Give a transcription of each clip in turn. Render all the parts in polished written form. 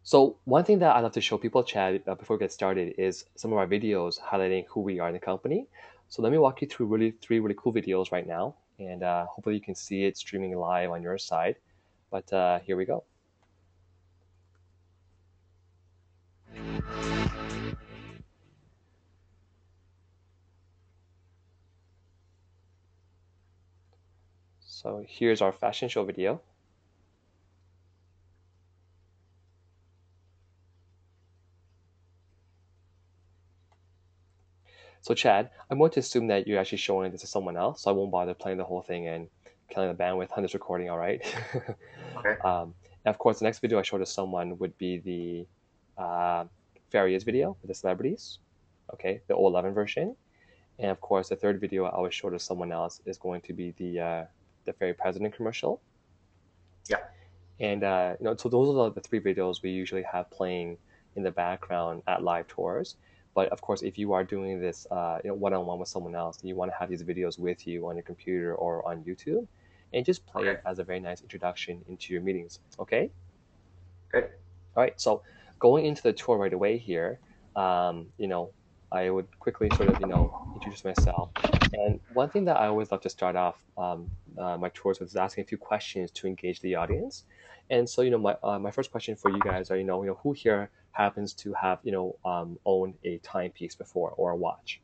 So one thing that I love to show people, Chad, before we get started, is some of our videos highlighting who we are in the company. So let me walk you through three really cool videos right now, and hopefully you can see it streaming live on your side. But here we go. So here's our fashion show video. So Chad, I'm going to assume that you're actually showing this to someone else, so I won't bother playing the whole thing and killing the bandwidth on this recording, all right? Okay. And of course, the next video I show to someone would be the Farias video with the celebrities, okay, the 011 version. And of course, the third video I would show to someone else is going to be the Fairy President commercial. Yeah. And so those are the three videos we usually have playing in the background at live tours. But of course, if you are doing this, one-on-one with someone else, and you want to have these videos with you on your computer or on YouTube, and just play Okay. it as a very nice introduction into your meetings. Okay. Good. All right. So going into the tour right away here, I would quickly sort of introduce myself. And one thing that I always love to start off my tours with is asking a few questions to engage the audience. And so, my first question for you guys are, who here happens to have, owned a timepiece before or a watch?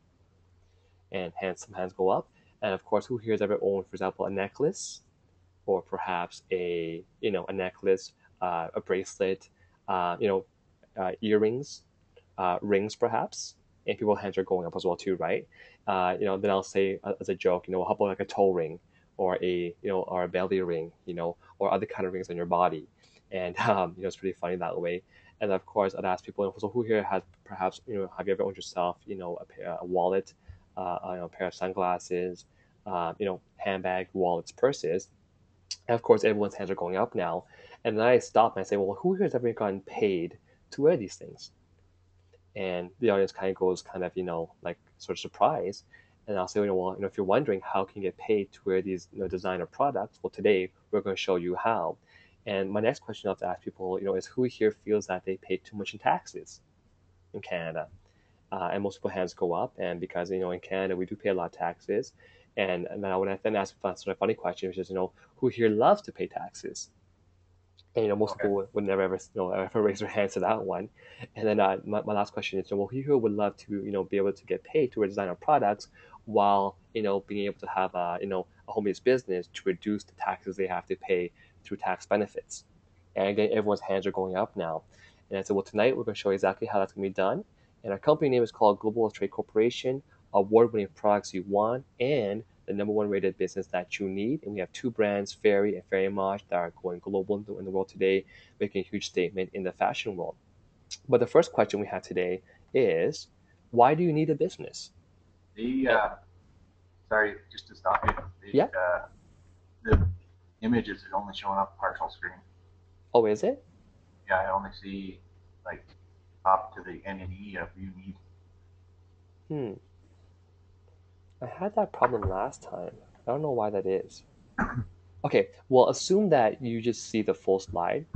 And some hands go up. And of course, who here has ever owned, for example, a necklace or perhaps a necklace, a bracelet, earrings, rings perhaps, and people's hands are going up as well too, right? Then I'll say as a joke, how about like a toe ring or a belly ring, or other kind of rings on your body, and it's pretty funny that way. And of course, I'd ask people, so who here has perhaps, have you ever owned yourself, a wallet, a pair of sunglasses, handbag, wallets, purses, and of course, everyone's hands are going up now. And then I stop and I say, well, who here has ever gotten paid to wear these things? And the audience kind of goes like sort of surprised. And I'll say, well, if you're wondering how can you get paid to wear these, designer products, well, today we're going to show you how. And my next question I have to ask people, is who here feels that they pay too much in taxes in Canada? And most people's hands go up. And because in Canada we do pay a lot of taxes, and then I would then ask a sort of funny question, which is who here loves to pay taxes? And most Okay. people would never ever ever raise their hands to that one. And then my last question is, well, who would love to be able to get paid to design our products while being able to have a home-based business to reduce the taxes they have to pay through tax benefits? And again, everyone's hands are going up now. And I said, well, tonight we're going to show you exactly how that's going to be done. And our company name is called Global Trade Corporation, award-winning products you want, and the number one rated business that you need. And we have two brands, Fairy and Fairy Mosh, that are going global in the world today, making a huge statement in the fashion world. But the first question we have today is, why do you need a business? The And, sorry, just to stop you. yeah. The images are only showing up partial screen. Oh, is it? Yeah, I only see like up to the N and E of you need. Hmm. I had that problem last time. I don't know why that is. Okay, well, assume that you just see the full slide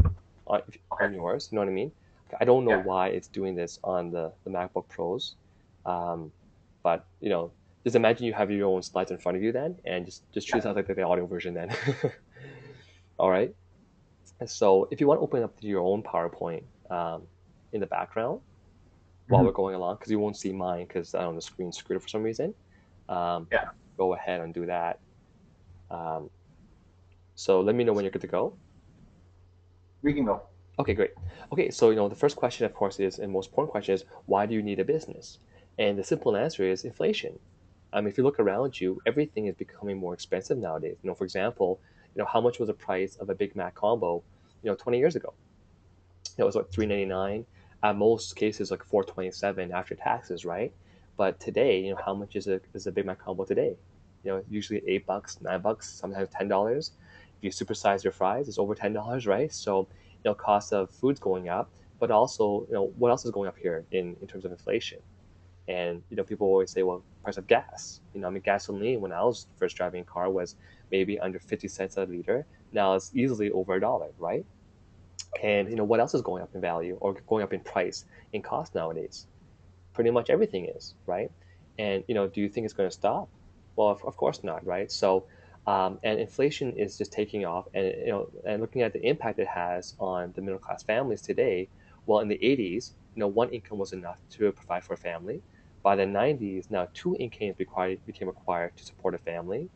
on, Okay. on yours. You know what I mean? I don't know Yeah. why it's doing this on the MacBook Pros, um, but just imagine you have your own slides in front of you then, and just Yeah. choose out like the audio version then. All right. So if you want to open up to your own PowerPoint in the background while we're Mhm. going along, because you won't see mine because I don't know the screen screwed up for some reason. Um, Yeah. Go ahead and do that. Um, so let me know when you're good to go. We can go. Okay, great. Okay, so the first question, of course, is, and most important question is, why do you need a business? And the simple answer is inflation. If you look around you, everything is becoming more expensive nowadays. For example, how much was the price of a Big Mac combo, 20 years ago? It was like $3.99. At most cases, like $4.27 after taxes, right? But today, how much is a Big Mac combo today? Usually $8, $9, sometimes $10. If you supersize your fries, it's over $10, right? So, cost of food's going up, but also, what else is going up here in terms of inflation? And people always say, well, price of gas. Gasoline when I was first driving a car was maybe under 50 cents a liter. Now it's easily over $1, right? And what else is going up in value or going up in price, in cost nowadays? Pretty much everything is, right? And do you think it's going to stop? Well, of course not, right? So, and inflation is just taking off, and and looking at the impact it has on the middle class families today. Well, in the 80s, one income was enough to provide for a family. By the 90s, now two incomes became required to support a family,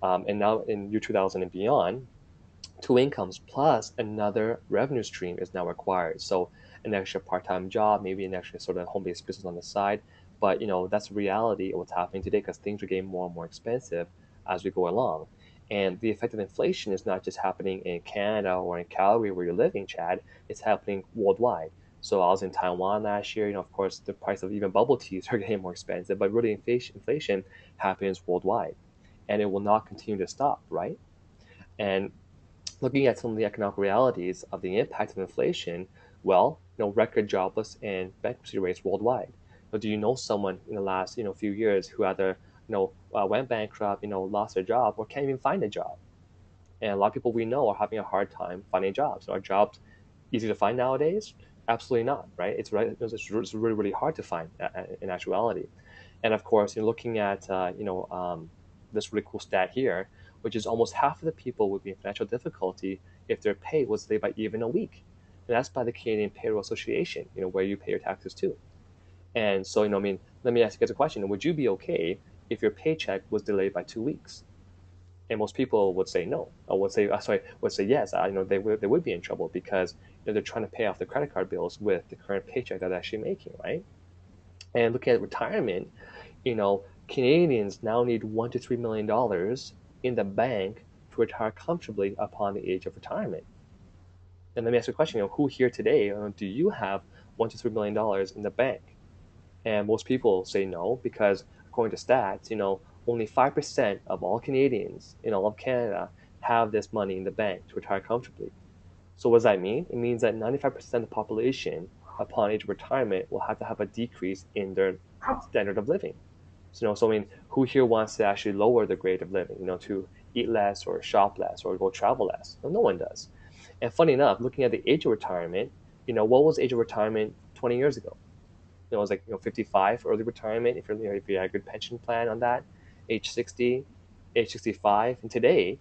and now in year 2000 and beyond, two incomes plus another revenue stream is now required. So an extra part-time job, maybe an extra sort of home-based business on the side. But that's the reality of what's happening today because things are getting more and more expensive as we go along. And the effect of inflation is not just happening in Canada or in Calgary where you're living, Chad. It's happening worldwide. So I was in Taiwan last year. Of course, the price of even bubble teas are getting more expensive. But really, inflation happens worldwide, and it will not continue to stop, right? And looking at some of the economic realities of the impact of inflation, well, record jobless and bankruptcy rates worldwide. Do you know someone in the last few years who either went bankrupt, lost their job, or can't even find a job? And a lot of people we know are having a hard time finding jobs. Are jobs easy to find nowadays? Absolutely not, right? It's really really hard to find in actuality. And of course, looking at this really cool stat here, which is almost half of the people would be in financial difficulty if their pay was delayed by even a week. And that's by the Canadian Payroll Association, where you pay your taxes to. And so, I mean, let me ask you guys a question: would you be okay if your paycheck was delayed by 2 weeks? And most people would say no. Or would say yes. They would be in trouble because they're trying to pay off their credit card bills with the current paycheck that they're actually making, right? And looking at retirement, Canadians now need $1 to $3 million in the bank to retire comfortably upon the age of retirement. And let me ask you a question: who here today do you have $1 to $3 million in the bank? And most people say no because according to stats, only 5% of all Canadians in all of Canada have this money in the bank to retire comfortably. So what does that mean? It means that 95% of the population upon age of retirement will have to have a decrease in their standard of living. So I mean, who here wants to actually lower the grade of living, to eat less or shop less or go travel less? No one does. And funny enough, looking at the age of retirement, what was age of retirement 20 years ago? It was like 55 early retirement if if you had a good pension plan on that, age 60, age 65, and today,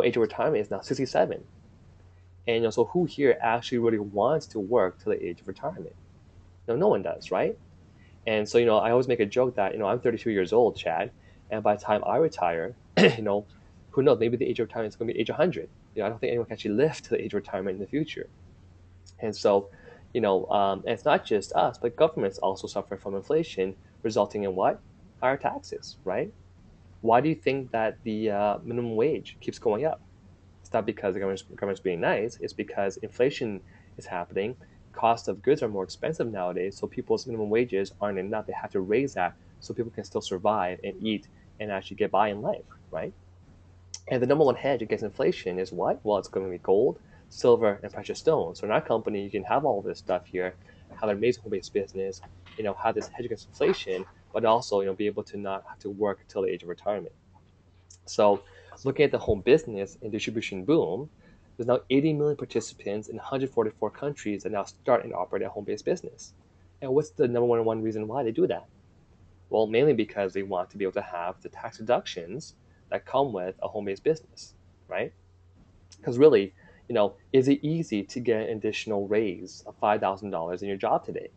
age of retirement is now 67. And so who here actually really wants to work till the age of retirement? No one does, right? And so, I always make a joke that, I'm 32 years old, Chad, and by the time I retire, who knows, maybe the age of retirement is going to be age 100. I don't think anyone can actually live to the age of retirement in the future. And so, and it's not just us, but governments also suffer from inflation, resulting in what? Higher taxes, right? Why do you think that the minimum wage keeps going up? It's not because the government's being nice. It's because inflation is happening. Cost of goods are more expensive nowadays, so people's minimum wages aren't enough. They have to raise that so people can still survive and eat and actually get by in life, right? And the number one hedge against inflation is what? Well, it's going to be gold, silver, and precious stones. So in our company, you can have all this stuff here, have an amazing home-based business, have this hedge against inflation, but also, be able to not have to work until the age of retirement. So looking at the home business and distribution boom, there's now 80 million participants in 144 countries that now start and operate a home-based business. And what's the number one reason why they do that? Well, mainly because they want to be able to have the tax deductions that come with a home-based business, right? Because really, is it easy to get an additional raise of $5,000 in your job today?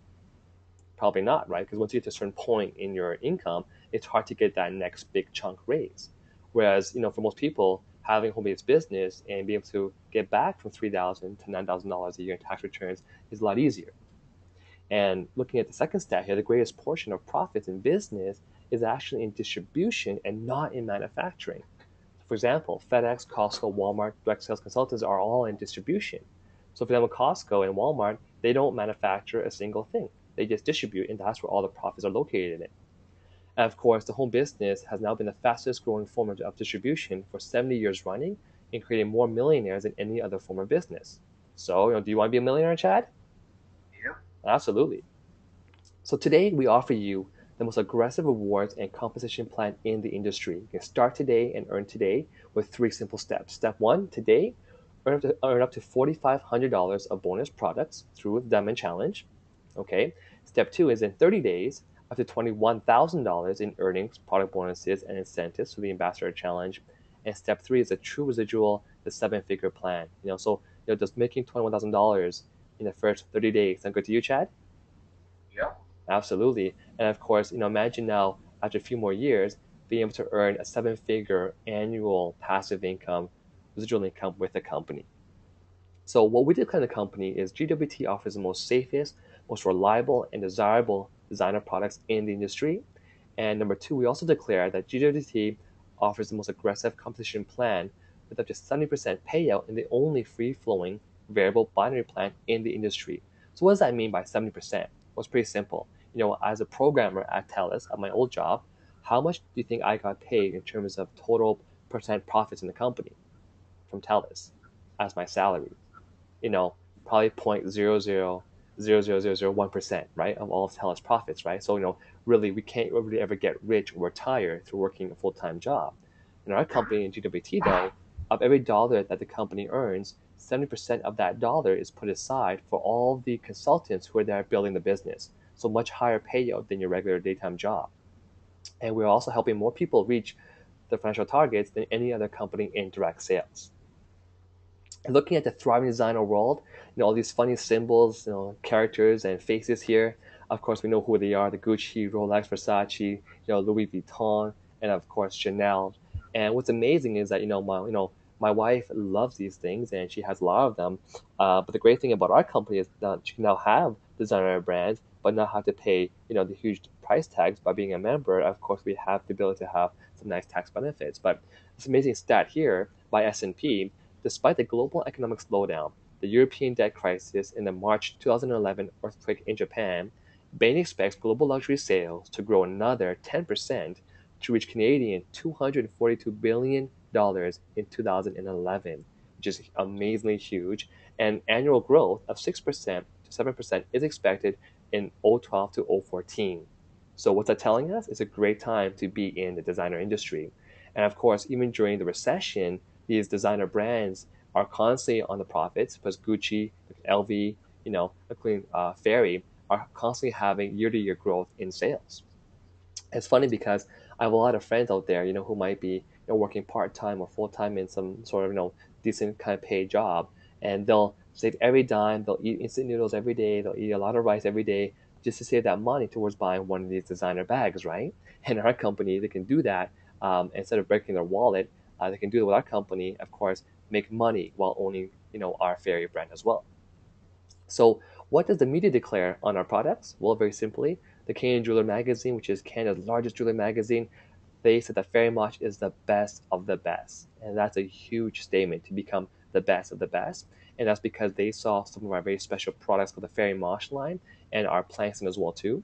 Probably not, right? Because once you get to a certain point in your income, it's hard to get that next big chunk raise. Whereas, for most people, having a home-based business and being able to get back from $3,000 to $9,000 a year in tax returns is a lot easier. And looking at the second stat here, the greatest portion of profits in business is actually in distribution and not in manufacturing. For example, FedEx, Costco, Walmart, direct sales consultants are all in distribution. So for example, Costco and Walmart, they don't manufacture a single thing. They just distribute, and that's where all the profits are located in. And of course, the home business has now been the fastest growing form of distribution for 70 years running and creating more millionaires than any other form of business. So, do you want to be a millionaire, Chad? Yep. Absolutely. So today we offer you the most aggressive rewards and compensation plan in the industry. You can start today and earn today with three simple steps. Step one, today, earn up to $4,500 of bonus products through the Diamond Challenge. Okay. Step two is in 30 days, up to $21,000 in earnings, product bonuses, and incentives through the Ambassador Challenge. And step three is a true residual, the seven-figure plan. So just making $21,000 in the first 30 days. Sound good to you, Chad? Yeah. Absolutely. And of course, imagine now after a few more years being able to earn a seven-figure annual passive income, residual income with the company. So what we declare in the company is GWT offers the most safest, most reliable, and desirable designer products in the industry. And number two, we also declare that GWT offers the most aggressive competition plan with up to 70% payout in the only free-flowing variable binary plan in the industry. So what does that mean by 70%? Well, it's pretty simple. As a programmer at TELUS, at my old job, how much do you think I got paid in terms of total percent profits in the company from TELUS as my salary? you know, Probably 0.000001%, right, of all of Telus profits, right? So, really, we can't really ever get rich or retire through working a full-time job. In our company in GWT, though, of every dollar that the company earns, 70% of that dollar is put aside for all the consultants who are there building the business. So much higher payout than your regular daytime job. And we're also helping more people reach the financial targets than any other company in direct sales. Looking at the thriving designer world, all these funny symbols, characters and faces here. Of course, we know who they are: the Gucci, Rolex, Versace, Louis Vuitton, and of course Chanel. And what's amazing is that my wife loves these things and she has a lot of them. But the great thing about our company is that she can now have designer brands, but not have to pay the huge price tags by being a member. Of course, we have the ability to have some nice tax benefits. But this amazing stat here by S&P: despite the global economic slowdown, the European debt crisis, and the March 2011 earthquake in Japan, Bain expects global luxury sales to grow another 10% to reach Canadian $242 billion in 2011, which is amazingly huge. And annual growth of 6% to 7% is expected in 012 to 014. So what's that telling us? It's a great time to be in the designer industry. And of course, even during the recession, these designer brands are constantly on the profits because Gucci, LV, including Fairy, are constantly having year-to-year growth in sales. It's funny because I have a lot of friends out there, who might be working part time or full time in some sort of decent kind of paid job, and they'll save every dime. They'll eat instant noodles every day. They'll eat a lot of rice every day just to save that money towards buying one of these designer bags, right? And our company, they can do that instead of breaking their wallet. They can do it with our company, of course, make money while owning our Fairy brand as well. So, what does the media declare on our products? Well, very simply, the Canadian Jeweler magazine, which is Canada's largest jewelry magazine, they said that Fairy Mosh is the best of the best. And that's a huge statement to become the best of the best. And that's because they saw some of our very special products for the Fairy Mosh line and our planks as well too.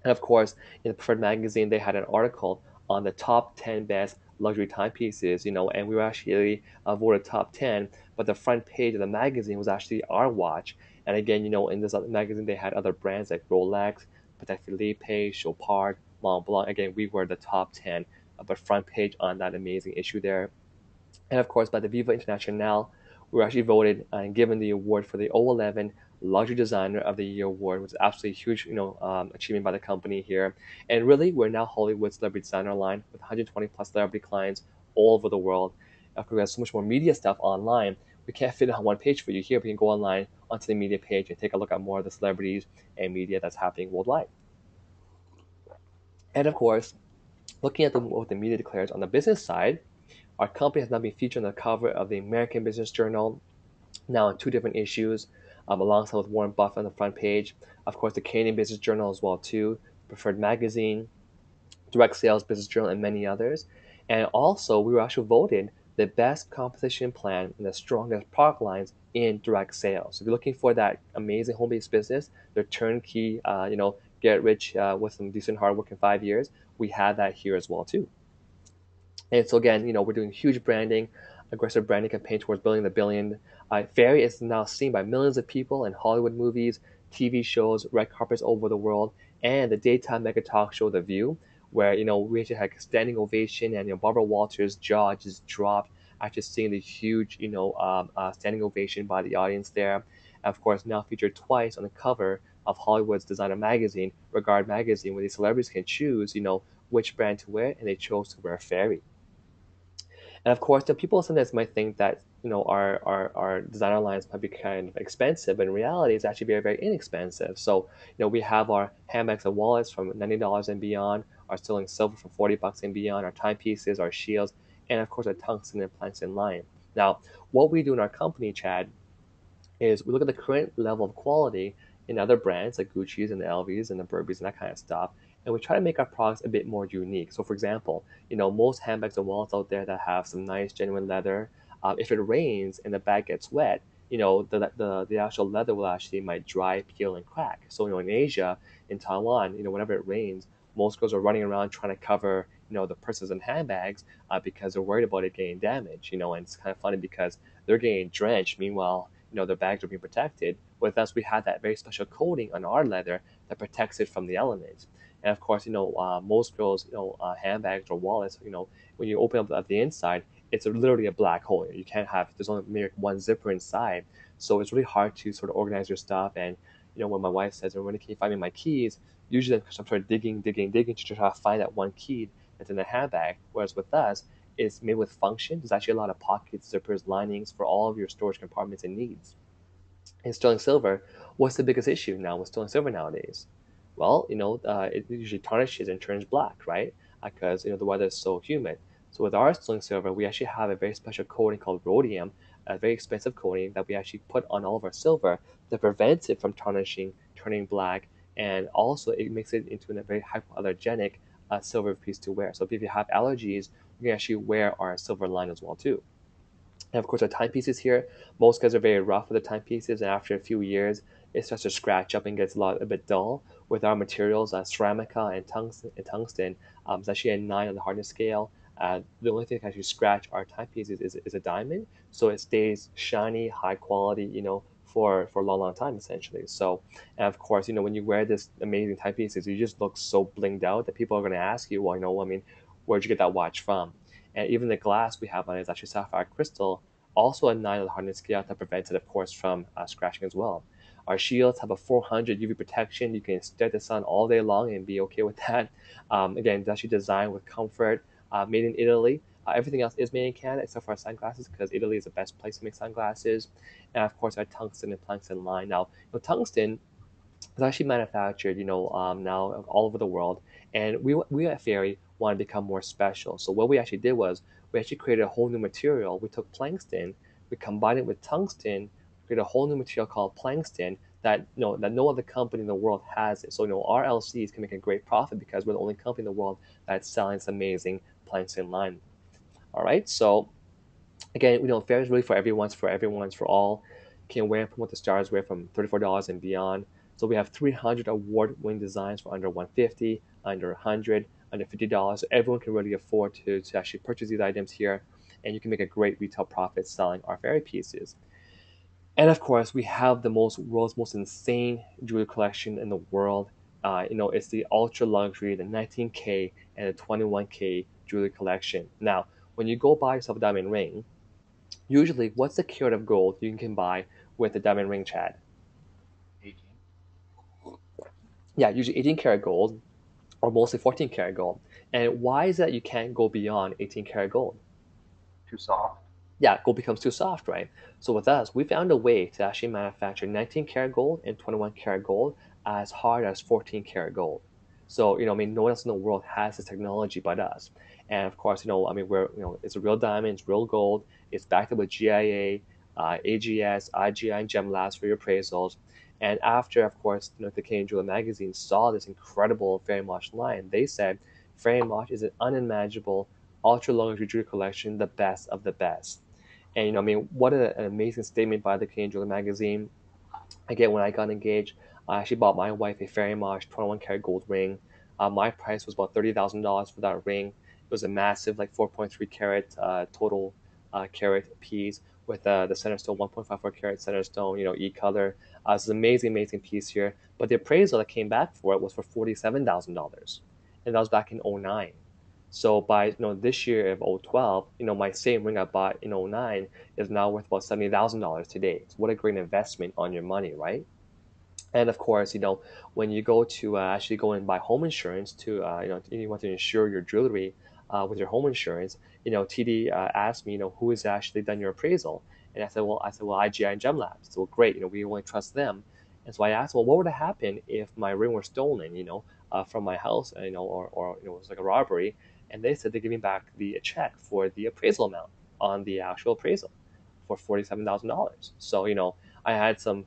And of course, in the Preferred magazine, they had an article on the top 10 best luxury timepieces, and we were actually voted top 10, but the front page of the magazine was actually our watch. And again, in this other magazine, they had other brands like Rolex, Patek Philippe, Chopard, Montblanc. Again, we were the top 10, but front page on that amazing issue there. And of course, by the Viva International, we were actually voted and given the award for the 011 Luxury Designer of the Year award, which is absolutely huge, achievement by the company here. And really, we're now Hollywood celebrity designer line with 120 plus celebrity clients all over the world. Of course, we have so much more media stuff online. We can't fit it on one page for you here. We can go online onto the media page and take a look at more of the celebrities and media that's happening worldwide. And of course, looking at what the media declares on the business side, our company has now been featured on the cover of the American Business Journal, now in two different issues, alongside with Warren Buffett on the front page. Of course, the Canadian Business Journal as well too, Preferred Magazine, Direct Sales Business Journal, and many others. And also, we were actually voted the best competition plan and the strongest product lines in direct sales. So if you're looking for that amazing home-based business, the turnkey, get rich with some decent hard work in 5 years, we have that here as well too. And so again, we're doing huge branding, aggressive branding campaign towards building the billion. Fairy is now seen by millions of people in Hollywood movies, TV shows, red carpets all over the world, and the daytime mega talk show The View, where we actually had a standing ovation, and Barbara Walters' jaw just dropped after seeing the huge, standing ovation by the audience there. And of course, now featured twice on the cover of Hollywood's designer magazine, Regard magazine, where these celebrities can choose, which brand to wear, and they chose to wear Fairy. And of course, the people sometimes might think that our designer lines might be kind of expensive, but in reality, it's actually very very inexpensive. So we have our handbags and wallets from $90 and beyond, our sterling silver from $40 and beyond, our timepieces, our shields, and of course our tungsten and planks line. Now, what we do in our company, Chad, is we look at the current level of quality in other brands like Gucci's and the LVs and the Burberry's and that kind of stuff, and we try to make our products a bit more unique. So, for example, most handbags and wallets out there that have some nice genuine leather, if it rains and the bag gets wet, the actual leather will actually might dry, peel, and crack. So, in Asia, in Taiwan, whenever it rains, most girls are running around trying to cover the purses and handbags because they're worried about it getting damaged. And it's kind of funny because they're getting drenched. Meanwhile, their bags are being protected. With us, we had that very special coating on our leather that protects it from the elements. And of course, most girls, handbags or wallets, when you open up at the inside, it's literally a black hole. You can't have, there's only maybe one zipper inside. So it's really hard to sort of organize your stuff. And, when my wife says, when can you find me my keys? Usually I'm sort of digging to try to find that one key that's in the handbag. Whereas with us, it's made with function. There's actually a lot of pockets, zippers, linings for all of your storage compartments and needs. In sterling silver, what's the biggest issue now with sterling silver nowadays? Well, it usually tarnishes and turns black, right? Because the weather is so humid. So with our sterling silver, we actually have a very special coating called rhodium, a very expensive coating that we actually put on all of our silver that prevents it from tarnishing, turning black, and also it makes it into a very hypoallergenic silver piece to wear. So if you have allergies, you can actually wear our silver line as well too. And of course, our timepieces here, most guys are very rough with the timepieces, and after a few years, it starts to scratch up and gets a bit dull. With our materials, ceramica and tungsten, it's actually a 9 on the hardness scale. The only thing that can actually scratch our timepieces is a diamond, so it stays shiny, high quality, for a long, long time essentially. So, and of course, when you wear this amazing timepieces, you just look so blinged out that people are going to ask you, well, I mean, where'd you get that watch from? And even the glass we have on it is actually sapphire crystal, also a 9 on the hardness scale that prevents it, of course, from scratching as well. Our shields have a 400 UV protection. You can stare at the sun all day long and be okay with that. Again, it's actually designed with comfort, made in Italy. Everything else is made in Canada except for our sunglasses because Italy is the best place to make sunglasses. And of course, our tungsten and planks line. Now, tungsten it's actually manufactured, now all over the world. And we at Fairy want to become more special. So what we actually did was we actually created a whole new material. We took plankton, we combined it with tungsten, created a whole new material called plankton that no other company in the world has it. So our LCs can make a great profit because we're the only company in the world that's selling this amazing plankton line. All right, so again, fair is really for everyone. It's for everyone. It's for all. Can wear and promote the stars wear from $34 and beyond. So we have 300 award-winning designs for under 150, under 100, under $50. So everyone can really afford to actually purchase these items here, and you can make a great retail profit selling our fairy pieces. And of course, we have the world's most insane jewelry collection in the world. It's the ultra luxury, the 19K and the 21K jewelry collection. Now, when you go buy yourself a diamond ring, usually, what's the carat of gold you can buy with a diamond ring, Chad? 18. Yeah, usually 18 karat gold or mostly 14 karat gold. And why is that you can't go beyond 18 karat gold? Too soft. Yeah, gold becomes too soft, right? So with us, we found a way to actually manufacture 19 karat gold and 21 karat gold as hard as 14 karat gold. So, no one else in the world has this technology but us. And of course, it's a real diamond, it's real gold, it's backed up with GIA, AGS, IGI, and Gem Labs for your appraisals. And after, of course, the Canadian Jeweler magazine saw this incredible Fairy Mosh line, they said Fairy Mosh is an unimaginable ultra luxury jewelry collection, the best of the best. And what an amazing statement by the Canadian Jeweler magazine. Again, when I got engaged, I actually bought my wife a Fairy Mosh 21 karat gold ring. My price was about $30,000 for that ring. It was a massive, like 4.3 carat total carat piece with the center stone 1.54 carat center stone, e-color. It's an amazing, amazing piece here. But the appraisal that came back for it was for $47,000, and that was back in '09. So by this year of 012, my same ring I bought in 09 is now worth about $70,000 today. So what a great investment on your money, right? And of course, when you go to actually go and buy home insurance to, you want to insure your jewelry with your home insurance, TD asked me, who has actually done your appraisal? And I said, well, IGI and Gem Labs. So great, we only trust them. And so I asked, well, what would have happened if my ring were stolen, from my house, or it was like a robbery? And they said they give me back the check for the appraisal amount on the actual appraisal for $47,000. So I had some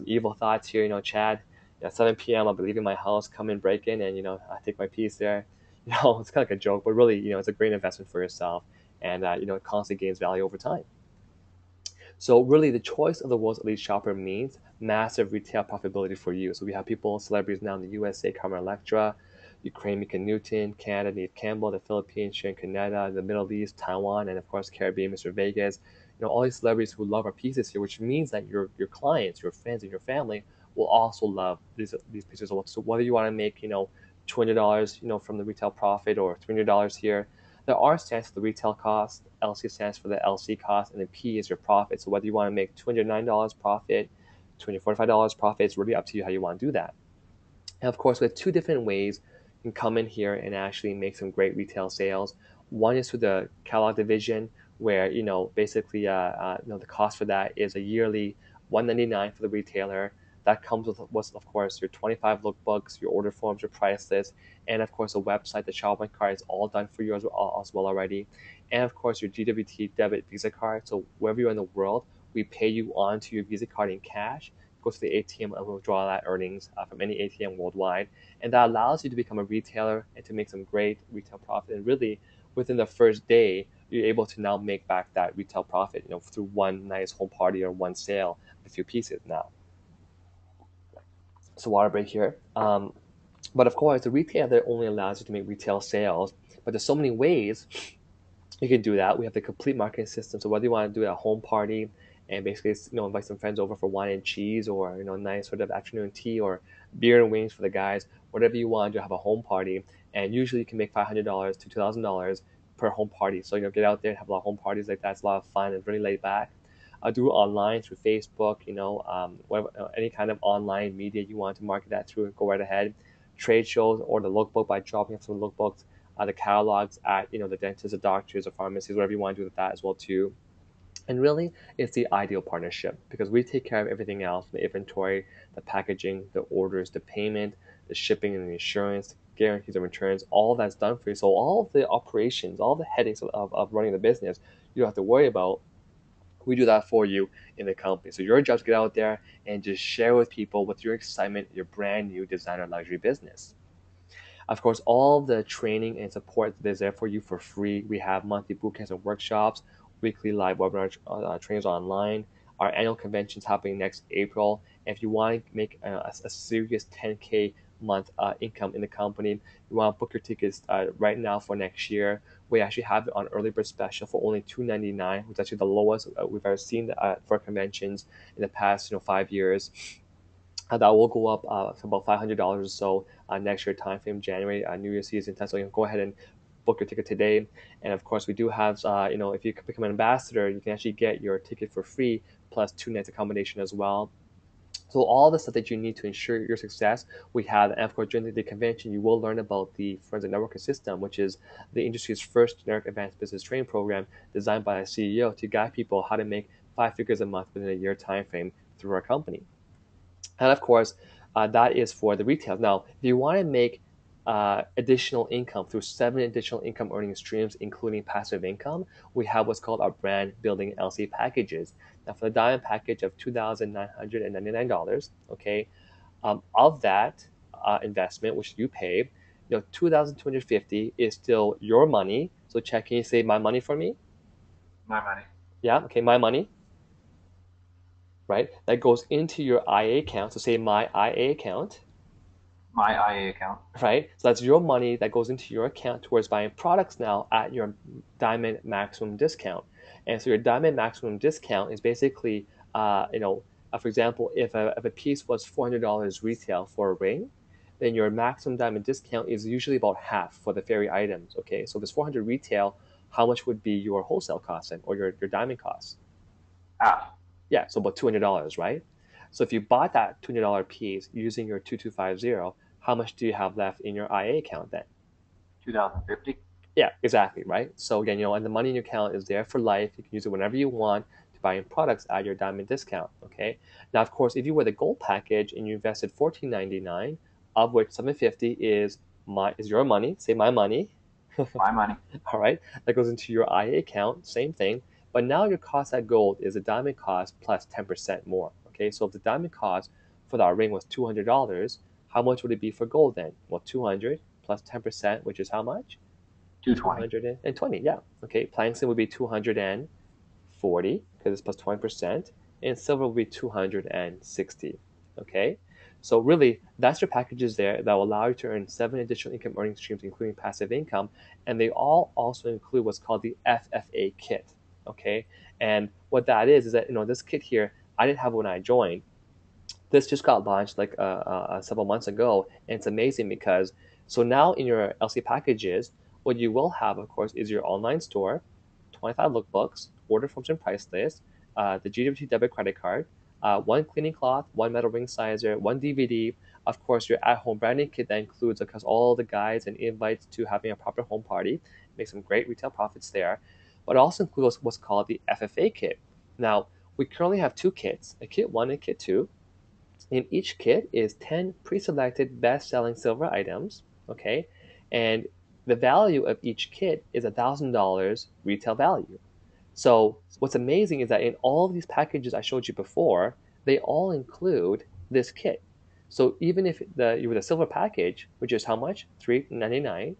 evil thoughts here. Chad, at 7 p.m. I'll be leaving my house, come in, break in, and I take my piece there. It's kind of like a joke, but really, it's a great investment for yourself, and it constantly gains value over time. So really, the choice of the world's elite shopper means massive retail profitability for you. So we have people, celebrities now in the USA, Carmen Electra, Ukraine, Mika Newton, Canada, Neve Campbell, the Philippines, Sharon Canada, the Middle East, Taiwan, and of course Caribbean, Mr. Vegas. All these celebrities who love our pieces here, which means that your clients, your friends, and your family will also love these pieces. So whether you want to make $200 from the retail profit or $300 here, the R stands for the retail cost, LC stands for the LC cost, and the P is your profit. So whether you want to make $209 profit, $245 profit, it's really up to you how you want to do that. And of course, we have two different ways you can come in here and actually make some great retail sales. One is through the catalog division, where basically the cost for that is a yearly $199 for the retailer. That comes with of course your 25 lookbooks, your order forms, your price list, and of course a website. The shopping cart is all done for you as well already, and of course your GWT debit Visa card. So wherever you're in the world, we pay you onto your Visa card in cash, go to the ATM and withdraw that earnings from any ATM worldwide. And that allows you to become a retailer and to make some great retail profit. And really, within the first day, you're able to now make back that retail profit, through one nice home party or one sale of a few pieces now. So water break here. But of course, the retailer only allows you to make retail sales. But there's so many ways you can do that. We have the complete marketing system. So whether you want to do a home party and basically invite some friends over for wine and cheese, or nice sort of afternoon tea, or beer and wings for the guys, whatever you want to have a home party. And usually you can make $500 to $2,000 per home party. So get out there and have a lot of home parties like that. It's a lot of fun and really laid back. Do it online through Facebook, whatever, any kind of online media you want to market that through, go right ahead. Trade shows or the lookbook by dropping off some lookbooks, the catalogs at the dentists, the doctors, the pharmacies, whatever you want to do with that as well too. And really, it's the ideal partnership because we take care of everything else: the inventory, the packaging, the orders, the payment, the shipping and the insurance, guarantees and returns. All that's done for you. So all of the operations, all the headaches of running the business, you don't have to worry about. We do that for you in the company. So your job is to get out there and just share with people with your excitement, your brand new designer luxury business. Of course, all the training and support that is there for you for free. We have monthly bootcamps and workshops, weekly live webinar trainings online. Our annual convention is happening next April. And if you want to make a serious 10K month income in the company, you want to book your tickets right now for next year. We actually have it on early bird special for only $299, which is actually the lowest we've ever seen for conventions in the past 5 years. That will go up to about $500 or so next year timeframe, January, New Year's season. So go ahead and book your ticket today. And of course, we do have, if you become an ambassador, you can actually get your ticket for free plus 2 nights accommodation as well. So all the stuff that you need to ensure your success, we have. And of course, during the convention, you will learn about the Forensic Networking System, which is the industry's first generic advanced business training program designed by a CEO to guide people how to make 5 figures a month within a year timeframe through our company. And of course, that is for the retail. Now, if you want to make additional income through 7 additional income earning streams, including passive income, we have what's called our brand building LC packages. Now, for the diamond package of $2,999, okay, of that investment, which you paid, 2,250 is still your money. So, check, can you say my money for me? My money. Yeah, okay, my money, right? That goes into your IA account. So, say my IA account. My IA account. Right? So that's your money that goes into your account towards buying products now at your diamond maximum discount. And so your diamond maximum discount is basically, for example, if a piece was $400 retail for a ring, then your maximum diamond discount is usually about half for the fairy items. Okay, so if it's 400 retail, how much would be your wholesale cost then, or your diamond cost? Half. Yeah, so about $200, right? So if you bought that $200 piece using your 2250, how much do you have left in your IA account then? 2050. Yeah, exactly, right? So again, and the money in your account is there for life. You can use it whenever you want to buy in products at your diamond discount. Okay. Now, of course, if you were the gold package and you invested 14.99, of which 750 is your money, say my money. My money. All right, that goes into your IA account, same thing. But now your cost at gold is a diamond cost plus 10% more. Okay, so if the diamond cost for that ring was $200, how much would it be for gold then? Well, 200 plus 10%, which is how much? 220. 220, yeah. Okay, plankton would be 240 because it's plus 20%, and silver would be 260. Okay, so really, that's your packages there that will allow you to earn 7 additional income earning streams, including passive income, and they all also include what's called the FFA kit. Okay, and what that is that this kit here I didn't have when I joined. This just got launched like several months ago, and it's amazing because so now in your LC packages, what you will have, of course, is your online store, 25 lookbooks, order forms and price list, the GWT debit credit card, one cleaning cloth, one metal ring sizer, one DVD, of course, your at-home branding kit that includes, of course, all the guides and invites to having a proper home party. Make some great retail profits there, but it also includes what's called the FFA kit. Now, we currently have two kits, a kit 1 and kit 2. In each kit is 10 pre-selected best-selling silver items, okay? And the value of each kit is $1,000 retail value. So what's amazing is that in all of these packages I showed you before, they all include this kit. So even if you were the silver package, which is how much? $399,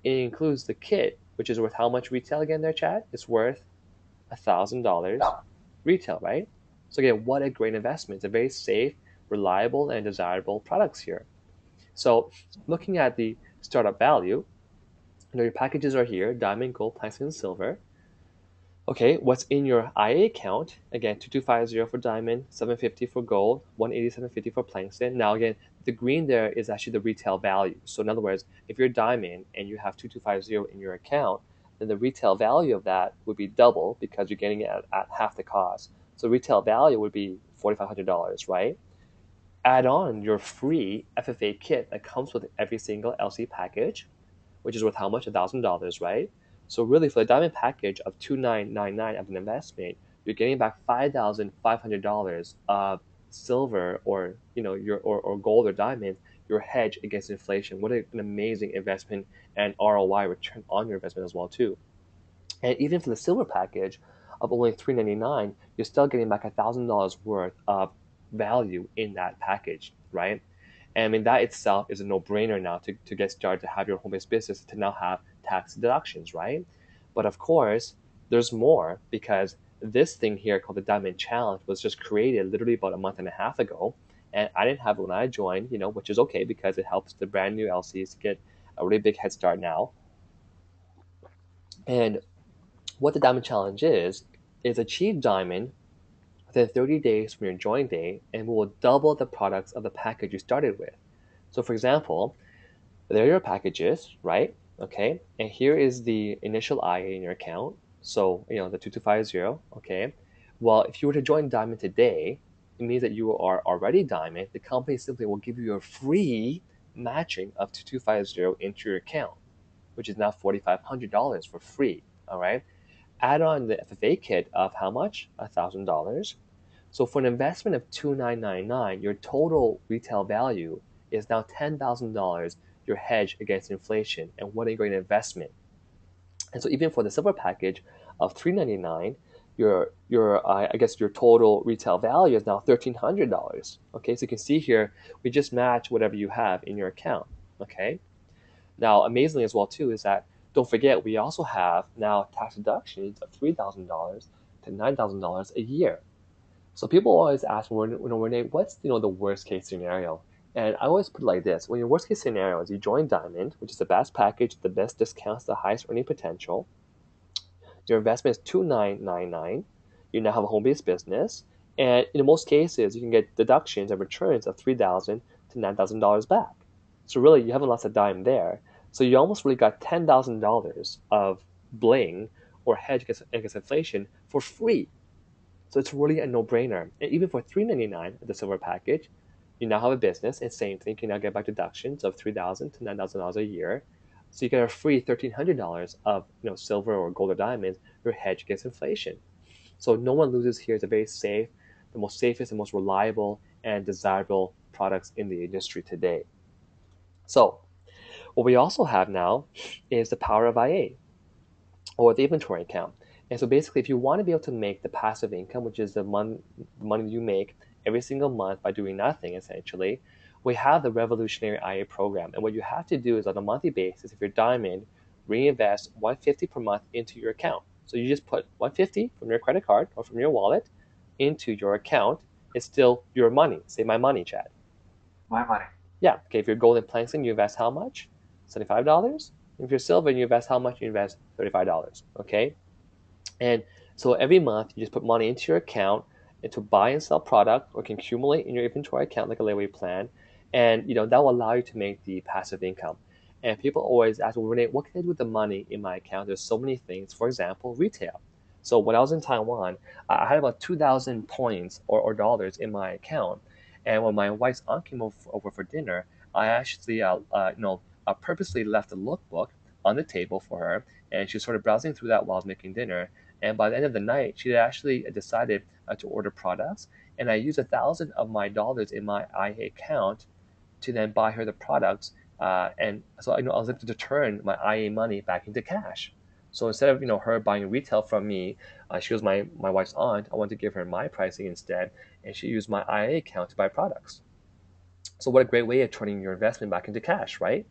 it includes the kit, which is worth how much retail again there, Chad? It's worth $1,000 retail, right? So again, what a great investment. It's a very safe, reliable, and desirable products here. So looking at the startup value, your packages are here, diamond, gold, platinum, and silver. Okay, what's in your IA account? Again, 2250 for diamond, 750 for gold, 187.50 for plankton. Now again, the green there is actually the retail value. So in other words, if you're diamond and you have 2250 in your account, then the retail value of that would be double because you're getting it at half the cost. So retail value would be $4,500, right? Add on your free FFA kit that comes with every single LC package, which is worth how much? $1,000, right? So really, for the diamond package of 2,999 of an investment, you're getting back $5,500 of silver or your or gold or diamond, your hedge against inflation. What an amazing investment and ROI return on your investment as well too. And even for the silver package of only $399, you're still getting back $1,000 worth of value in that package, right? And I mean, that itself is a no brainer now to get started to have your home based business to now have tax deductions, right? But of course, there's more because this thing here called the Diamond Challenge was just created literally about a month and a half ago. And I didn't have it when I joined, which is okay because it helps the brand new LCs to get a really big head start now. And what the Diamond Challenge is achieve Diamond within 30 days from your join date, and we will double the products of the package you started with. So, for example, there are your packages, right? Okay, and here is the initial IA in your account. So, the 2250, okay. Well, if you were to join Diamond today, it means that you are already Diamond. The company simply will give you a free matching of 2250 into your account, which is now $4,500 for free. All right. Add on the FFA kit of how much? $1,000. So for an investment of $2,999, your total retail value is now $10,000. Your hedge against inflation, and what a great investment! And so even for the silver package of $399, I guess your total retail value is now $1,300. Okay, so you can see here we just match whatever you have in your account. Okay, now amazingly as well too is that don't forget we also have now tax deductions of $3,000 to $9,000 a year. So people always ask, Renee, what's the worst case scenario? And I always put it like this: when your worst case scenario is you join Diamond, which is the best package, the best discounts, the highest earning potential. Your investment is $2,999. You now have a home-based business, and in most cases, you can get deductions and returns of $3,000 to $9,000 back. So really, you haven't lost a dime there. So you almost really got $10,000 of bling or hedge against inflation for free. So it's really a no-brainer. And even for $399 the silver package, you now have a business, and same thing, you can now get back deductions of $3,000 to $9,000 a year. So you get a free $1,300 of silver or gold or diamonds, your hedge against inflation. So no one loses here. It's a very safe, the most safest and most reliable and desirable products in the industry today. So what we also have now is the power of IA or the inventory account. And so basically, if you want to be able to make the passive income, which is the money you make every single month by doing nothing, essentially, we have the revolutionary IA program. And what you have to do is on a monthly basis, if you're diamond, reinvest 150 per month into your account. So you just put 150 from your credit card or from your wallet into your account. It's still your money. Say my money, Chad. My money. Yeah. Okay. If you're gold and plankton, you invest how much? $75. If you're silver, you invest how much? You invest $35. Okay. And so every month you just put money into your account and to buy and sell product or can accumulate in your inventory account like a layaway plan. And that will allow you to make the passive income. And people always ask, well, Renee, what can I do with the money in my account? There's so many things. For example, retail. So when I was in Taiwan, I had about 2,000 points or dollars in my account. And when my wife's aunt came over for dinner, I actually, purposely left a lookbook on the table for her, and she was sort of browsing through that while I was making dinner. And by the end of the night, she actually decided to order products, and I used 1,000 of my dollars in my IA account to then buy her the products. And so I was able to turn my IA money back into cash. So instead of her buying retail from me, she was my wife's aunt. I wanted to give her my pricing instead, and she used my IA account to buy products. So what a great way of turning your investment back into cash, right?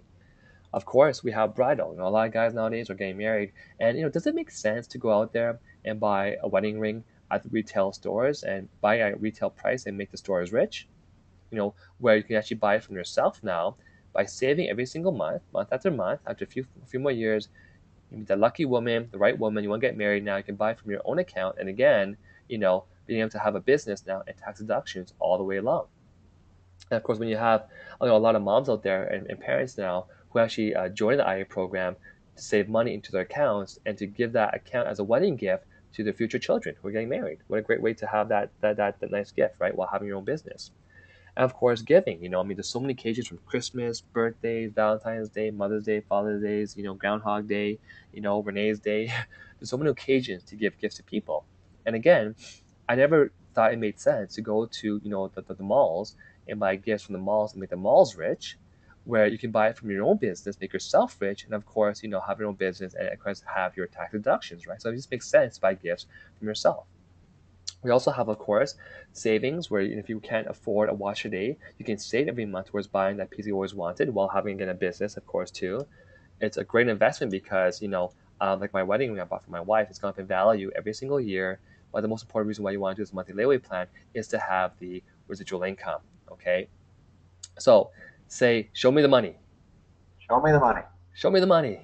Of course, we have bridal. A lot of guys nowadays are getting married, and does it make sense to go out there and buy a wedding ring at the retail stores and buy a retail price and make the stores rich? Where you can actually buy it from yourself now by saving every single month, month after month. After a few more years, you meet the lucky woman, the right woman. You want to get married now. You can buy from your own account, and again, being able to have a business now and tax deductions all the way along. And of course, when you have a lot of moms out there and parents now who actually join the IA program to save money into their accounts and to give that account as a wedding gift to their future children who are getting married. What a great way to have that nice gift, right? While having your own business. And of course, giving. There's so many occasions from Christmas, birthdays, Valentine's Day, Mother's Day, Father's Days, Groundhog Day, Renee's Day. There's so many occasions to give gifts to people. And again, I never thought it made sense to go to the malls and buy gifts from the malls and make the malls rich, where you can buy it from your own business, make yourself rich, and of course have your own business and of course have your tax deductions, right? So it just makes sense to buy gifts from yourself. We also have, of course, savings where if you can't afford a watch a day, you can save every month towards buying that piece you always wanted while having again a business, of course, too. It's a great investment because like my wedding ring I bought for my wife, it's gone up in value every single year. But the most important reason why you want to do this monthly layaway plan is to have the residual income. Okay, so say, show me the money. Show me the money. Show me the money.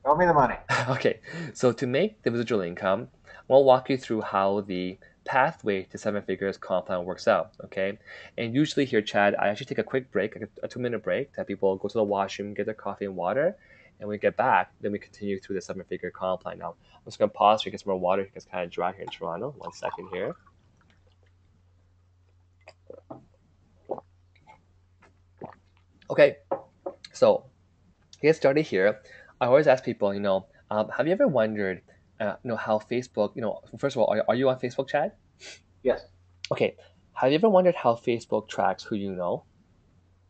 Show me the money. Okay, so to make the residual income, I'll walk you through how the pathway to seven figures comp plan works out. Okay, and usually here, Chad, I actually take a quick break, like a 2-minute break, to have people go to the washroom, get their coffee and water, and when we get back, then we continue through the seven-figure comp plan. Now, I'm just gonna pause here, get some more water. It gets kind of dry here in Toronto. 1 second here. Okay, so to get started here, I always ask people, have you ever wondered, how Facebook, first of all, are you on Facebook, Chad? Yes. Okay, have you ever wondered how Facebook tracks who you know,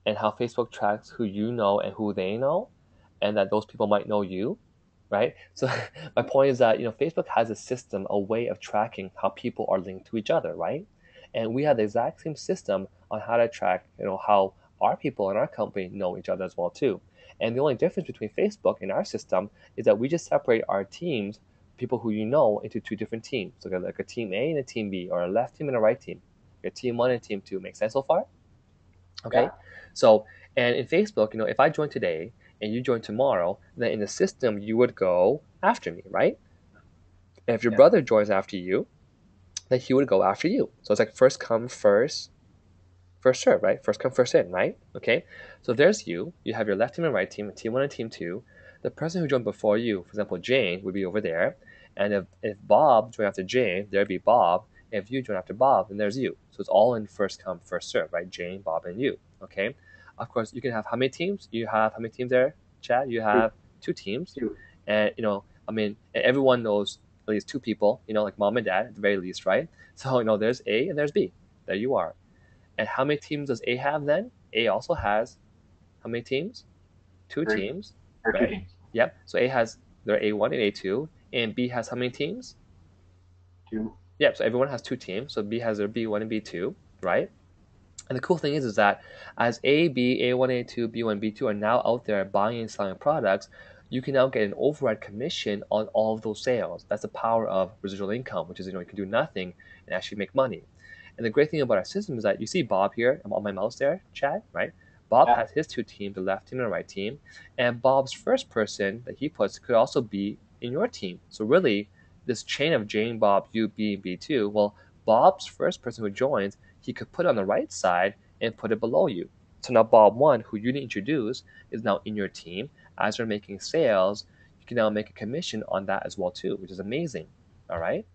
and how Facebook tracks who you know and who they know, and that those people might know you, right? So my point is that Facebook has a system, a way of tracking how people are linked to each other, right? And we have the exact same system on how to track, how our people in our company know each other as well too. And the only difference between Facebook and our system is that we just separate our teams, people who you know, into two different teams. So like a team A and a team B, or a left team and a right team. A team one and team two. Make sense so far? Yeah. Okay. So, and in Facebook, if I join today and you join tomorrow, then in the system you would go after me, right? And if your Yeah. brother joins after you, then he would go after you. So it's like first come, first First serve, right? First come, first in, right? Okay. So there's you. You have your left team and right team, team one and team two. The person who joined before you, for example, Jane, would be over there. And if Bob joined after Jane, there'd be Bob. And if you join after Bob, then there's you. So it's all in first come, first serve, right? Jane, Bob, and you. Okay. Of course, you can have how many teams? You have how many teams there, Chad? You Two. have two teams. Two. And I mean, everyone knows at least two people, like mom and dad at the very least, right? So, there's A and there's B. There you are. And how many teams does A have then? A also has how many teams? Two Three. teams, Or two right? teams. Yep. So A has their A1 and A2, and B has how many teams? Two. Yep. So everyone has two teams. So B has their B1 and B2, right? And the cool thing is that as A, B, A1, A2, B1, B2 are now out there buying and selling products, you can now get an override commission on all of those sales. That's the power of residual income, which is you can do nothing and actually make money. And the great thing about our system is that you see Bob here on my mouse there, Chad, right? Bob Yeah. has his two teams, the left team and the right team, and Bob's first person that he puts could also be in your team. So really, this chain of Jane, Bob, you, B, and B2, well, Bob's first person who joins, he could put it on the right side and put it below you. So now Bob 1, who you didn't introduce, is now in your team. As you're making sales, you can now make a commission on that as well too, which is amazing. All right.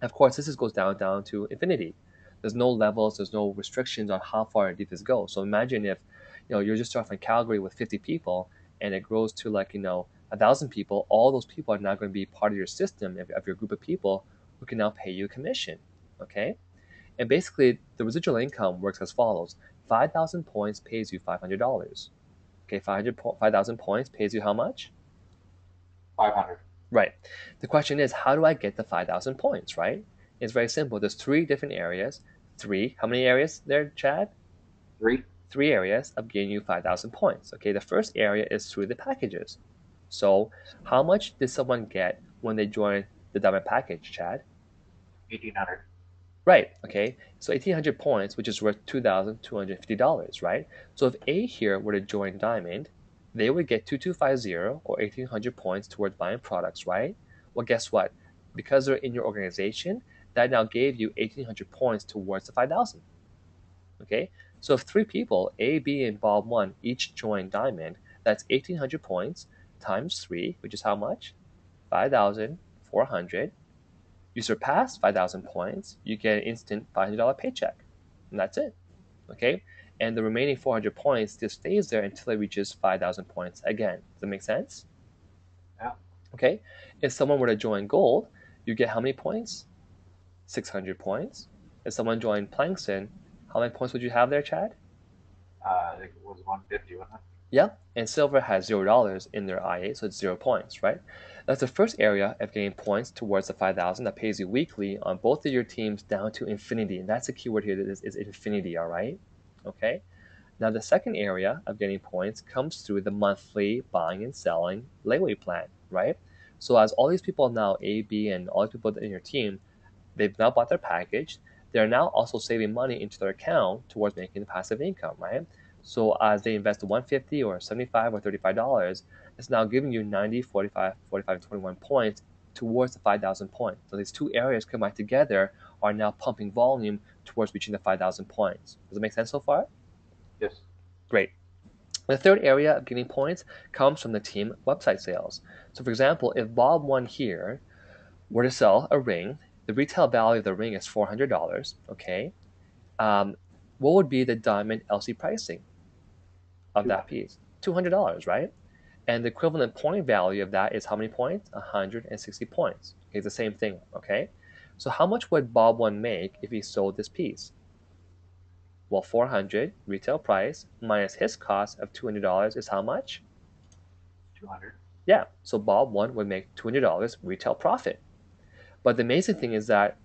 Of course, this goes down to infinity. There's no levels, there's no restrictions on how far deep this goes. So imagine if you're just starting from Calgary with 50 people, and it grows to 1,000 people. All those people are now going to be part of your system of your group of people who can now pay you a commission. Okay, and basically the residual income works as follows: 5,000 points pays you $500. Okay, 5,000 points pays you how much? 500. Right. The question is, how do I get the 5,000 points, right? It's very simple. There's three different areas. Three. How many areas there, Chad? Three. Three areas of getting you 5,000 points. Okay, the first area is through the packages. So, how much did someone get when they joined the Diamond package, Chad? 1,800. Right. Okay. So 1,800 points, which is worth $2,250, right? So if A here were to join Diamond, they would get 2,250 or 1,800 points towards buying products, right? Well, guess what? Because they're in your organization, that now gave you 1,800 points towards the 5,000. Okay. So if three people, A, B, and Bob 1, each join Diamond, that's 1,800 points times three, which is how much? 5,400. You surpass 5,000 points, you get an instant $500 paycheck. And that's it. Okay? And the remaining 400 points just stays there until it reaches 5,000 points again. Does that make sense? Yeah. Okay? If someone were to join Gold, you get how many points? 600 points. If someone joined Plankton, how many points would you have there, Chad? I think it was 150, wasn't it? Yeah, and silver has $0 in their IA, so it's 0 points, right? That's the first area of getting points towards the 5,000 that pays you weekly on both of your teams down to infinity. And that's the keyword here is infinity, all right? Okay. Now, the second area of getting points comes through the monthly buying and selling layaway plan, right? So, as all these people now, A, B, and all the people in your team, they've now bought their package. They're now also saving money into their account towards making passive income, right? So as they invest 150 or 75 or $35, it's now giving you 90, 45, 45, 21 points towards the 5,000 points. So these two areas combined together are now pumping volume towards reaching the 5,000 points. Does it make sense so far? Yes. Great. The third area of getting points comes from the team website sales. So for example, if Bob 1 here were to sell a ring, the retail value of the ring is $400, okay? Um, what would be the diamond LC pricing of that 200. piece? $200, right? And the equivalent point value of that is how many points? 160 points. Okay, it's the same thing, okay? So how much would Bob 1 make if he sold this piece? Well, 400 retail price minus his cost of $200 is how much? 200. Yeah, so Bob 1 would make $200 retail profit. But the amazing thing is that,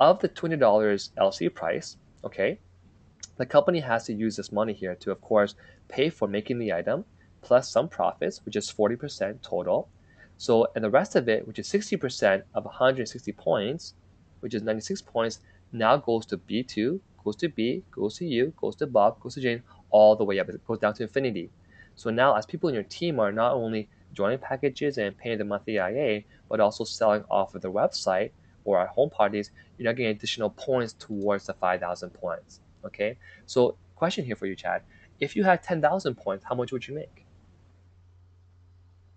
of the $200 LC price, okay, the company has to use this money here to, of course, pay for making the item, plus some profits, which is 40% total. So, and the rest of it, which is 60% of 160 points, which is 96 points, now goes to B2, goes to B, goes to you, goes to Bob, goes to Jane, all the way up. It goes down to infinity. So now, as people in your team are not only joining packages and paying the monthly IA, but also selling off of their website or at home parties, you're now getting additional points towards the 5,000 points. Okay, so question here for you, Chad. If you had 10,000 points, how much would you make?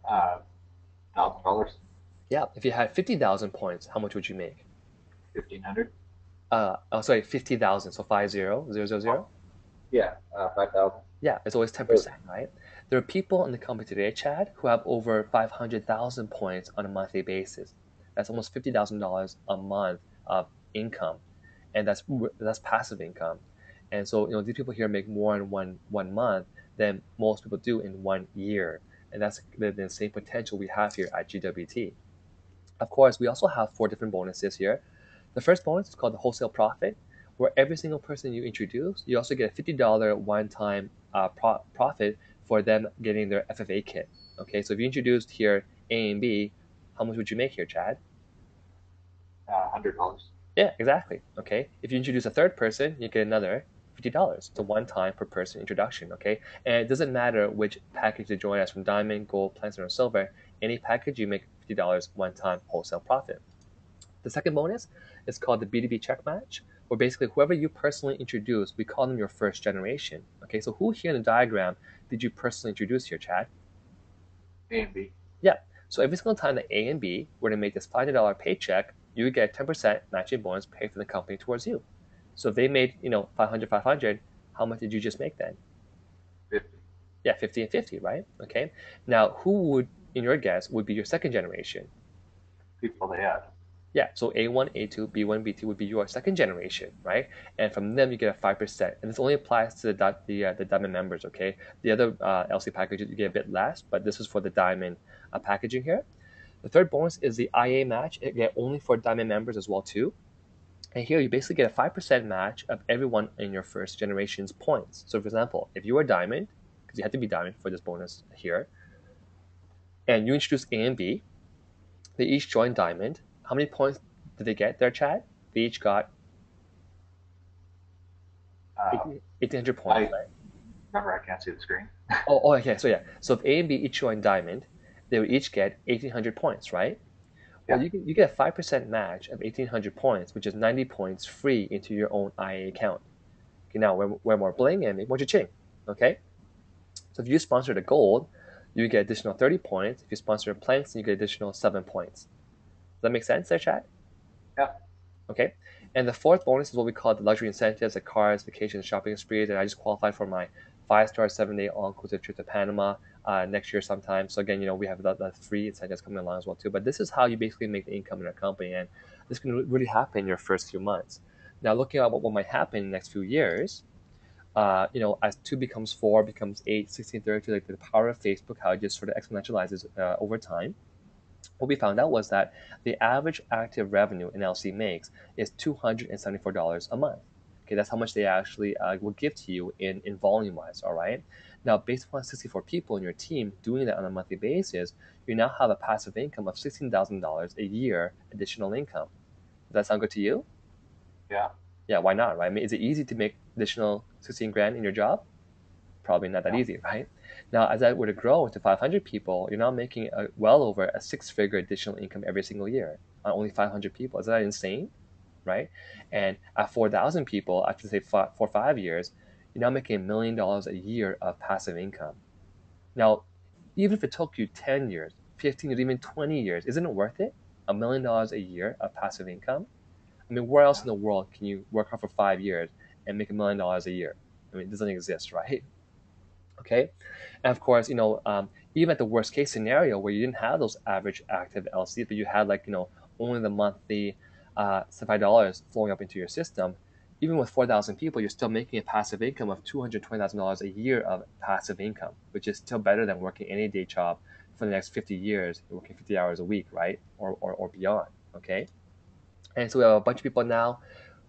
$1,000, Yeah, if you had 50,000 points, how much would you make? 1,500. Oh, sorry, 50,000, so 50,000. Oh, yeah, 5,000. Yeah, it's always 10%, right? There are people in the company today, Chad, who have over 500,000 points on a monthly basis. That's almost $50,000 a month of income, and that's passive income. And so, these people here make more in one month than most people do in 1 year, and that's the same potential we have here at GWT. Of course, we also have four different bonuses here. The first bonus is called the wholesale profit, where every single person you introduce, you also get a $50 one-time profit for them getting their FFA kit. Okay, so if you introduced here A and B, how much would you make here, Chad? $100. Yeah, exactly. Okay, if you introduce a third person, you get another $50. It's a one-time per person introduction. Okay, and it doesn't matter which package they join us from Diamond, Gold, Platinum, or Silver. Any package you make $50 one-time wholesale profit. The second bonus is called the B2B check match, where basically whoever you personally introduce, we call them your first generation. Okay, so who here in the diagram did you personally introduce here, Chad? A and B. Yeah. So every single time that A and B were to make this $500 paycheck, you would get a 10% matching bonus paid from the company towards you. So if they made, 500, 500, how much did you just make then? 50. Yeah, 50 and 50, right? Okay. Now, who would, in your guess, would be your second generation? People they had. Yeah, so A1, A2, B1, B2 would be your second generation, right? And from them you get a 5%, and this only applies to the diamond members. Okay, the other LC packages you get a bit less, but this is for the diamond packaging here. The third bonus is the IA match. It get only for diamond members as well too. And here you basically get a 5% match of everyone in your first generation's points. So for example, if you are diamond, because you have to be diamond for this bonus here, and you introduce A and B, they each join diamond. How many points did they get there, Chad? They each got Uh, 1,800 points, I right? remember I can't see the screen. Okay. So yeah. So if A and B each join diamond, they would each get 1,800 points, right? Well, Yeah. you get a 5% match of 1,800 points, which is 90 points free into your own IA account. Okay, now we're more bling and make more cha-ching. Okay. So if you sponsor the gold, you get additional 30 points. If you sponsor planks, you get additional 7 points. Does that make sense there, Chad? Yeah. Okay. And the fourth bonus is what we call the luxury incentives, like cars, vacations, shopping sprees. And I just qualified for my 5-star 7-day all-inclusive trip to Panama next year sometime. So again, we have the free incentives coming along as well too. But this is how you basically make the income in our company, and this can really happen in your first few months. Now, looking at what might happen in the next few years, as 2 becomes 4, becomes 8, 16, 32, like the power of Facebook, how it just sort of exponentializes over time. What we found out was that the average active revenue an LC makes is $274 a month. Okay, that's how much they actually will give to you in volume wise. All right. Now, based upon 64 people in your team doing that on a monthly basis, you now have a passive income of $16,000 a year additional income. Does that sound good to you? Yeah. Yeah, why not, right? I mean, is it easy to make additional 16 grand in your job? Probably not that No. easy, right? Now, as that were to grow to 500 people, you're now making well over a six-figure additional income every single year on only 500 people. Isn't that insane, right? And at 4,000 people, after say 5 years, you're now making $1 million a year of passive income. Now, even if it took you 10 years, 15 years, even 20 years, isn't it worth it? $1 million a year of passive income? I mean, where else Yeah. in the world can you work hard for 5 years and make $1 million a year? I mean, it doesn't exist, right? Okay. And of course, even at the worst case scenario where you didn't have those average active LCs, but you had like, only the monthly $75 flowing up into your system, even with 4,000 people, you're still making a passive income of $220,000 a year of passive income, which is still better than working any day job for the next 50 years, working 50 hours a week, right? Or beyond. Okay. And so we have a bunch of people now